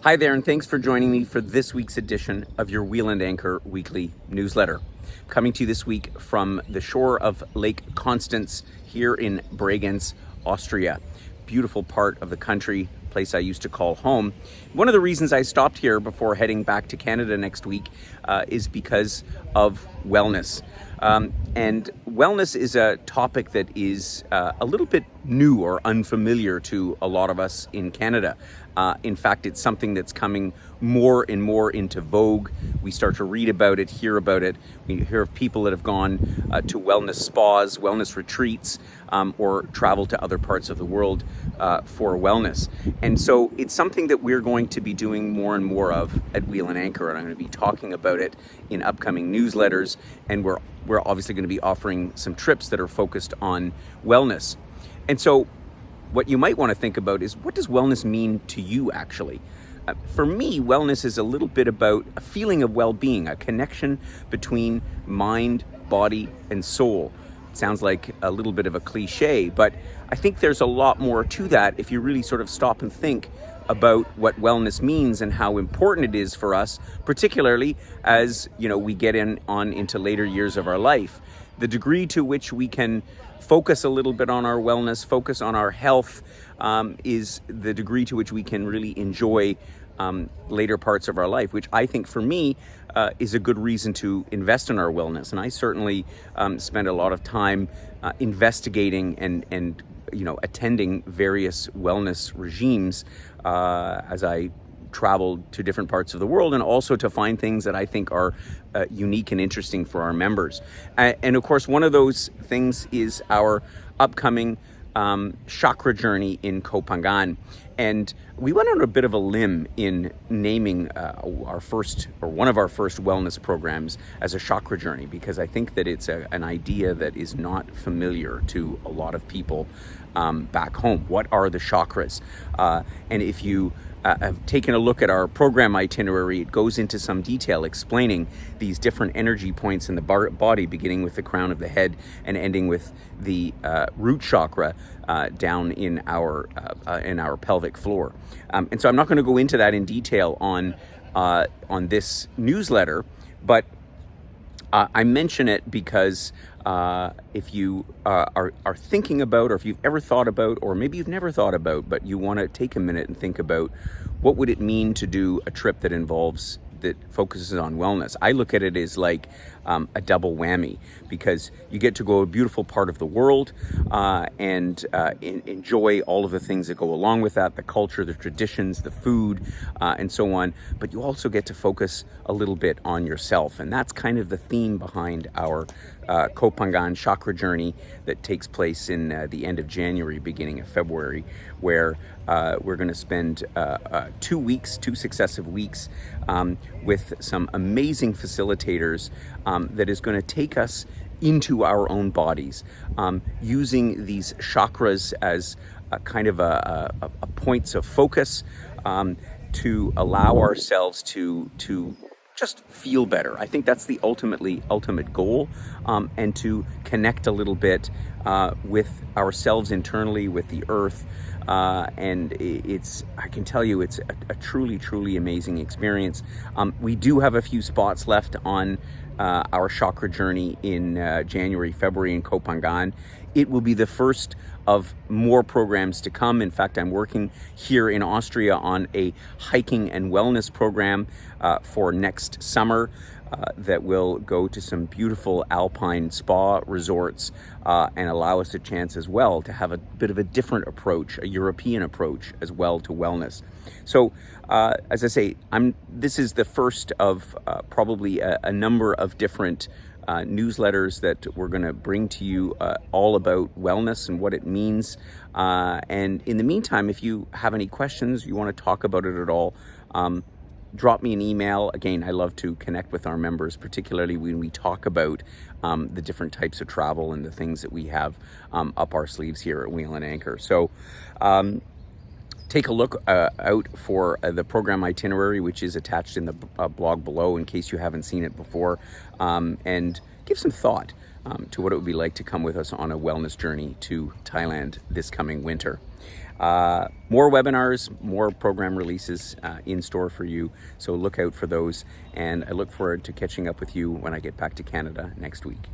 Hi there, and thanks for joining me for this week's edition of your Wheel and Anchor weekly newsletter. Coming to you this week from the shore of Lake Constance here in Bregenz, Austria. Beautiful part of the country, place I used to call home. One of the reasons I stopped here before heading back to Canada next week is because of wellness. And wellness is a topic that is a little bit new or unfamiliar to a lot of us in Canada. In fact, it's something that's coming more and more into vogue. We start to read about it, hear about it. We hear of people that have gone to wellness spas, wellness retreats, or travel to other parts of the world for wellness. And so it's something that we're going to be doing more and more of at Wheel and Anchor, and I'm going to be talking about it in upcoming newsletters, and we're obviously going to be offering some trips that are focused on wellness. And so what you might want to think about is, what does wellness mean to you actually? For me, wellness is a little bit about a feeling of well-being, a connection between mind, body, and soul. It sounds like a little bit of a cliche, but I think there's a lot more to that if you really sort of stop and think about what wellness means and how important it is for us, particularly as we get into later years of our life. The degree to which we can focus a little bit on our wellness, focus on our health, is the degree to which we can really enjoy later parts of our life, which I think for me is a good reason to invest in our wellness. And I certainly spend a lot of time investigating and attending various wellness regimes as I travel to different parts of the world, and also to find things that I think are unique and interesting for our members. And of course, one of those things is our upcoming chakra journey in Kopangan. And we went on a bit of a limb in naming our first, or one of our first wellness programs as a chakra journey, because I think that it's an idea that is not familiar to a lot of people back home. What are the chakras? And if you have taken a look at our program itinerary, it goes into some detail explaining these different energy points in the body, beginning with the crown of the head and ending with the root chakra down in our pelvic floor. And so I'm not going to go into that in detail on this newsletter, but I mention it because if you are thinking about, or if you've ever thought about, or maybe you've never thought about, but you want to take a minute and think about, what would it mean to do a trip that focuses on wellness? I look at it as like a double whammy, because you get to go to a beautiful part of the world and enjoy all of the things that go along with that, the culture, the traditions, the food, and so on. But you also get to focus a little bit on yourself. And that's kind of the theme behind our Kopangan chakra journey that takes place in the end of January, beginning of February, where we're going to spend 2 successive weeks with some amazing facilitators that is going to take us into our own bodies, using these chakras as a kind of a points of focus to allow ourselves to just feel better. I think that's the ultimate goal, and to connect a little bit with ourselves internally, with the earth. And I can tell you, it's a truly amazing experience. We do have a few spots left on our chakra journey in January, February in Kopangan. It will be the first of more programs to come. In fact, I'm working here in Austria on a hiking and wellness program for next summer that will go to some beautiful alpine spa resorts and allow us a chance as well to have a bit of a different approach, a European approach as well to wellness. So as I say, this is the first of probably a number of different newsletters that we're going to bring to you all about wellness and what it means. And in the meantime, if you have any questions, you want to talk about it at all, drop me an email. Again, I love to connect with our members, particularly when we talk about the different types of travel and the things that we have up our sleeves here at Wheel and Anchor. So take a look out for the program itinerary, which is attached in the blog below in case you haven't seen it before, and give some thought to what it would be like to come with us on a wellness journey to Thailand this coming winter. More webinars, more program releases in store for you. So look out for those. And I look forward to catching up with you when I get back to Canada next week.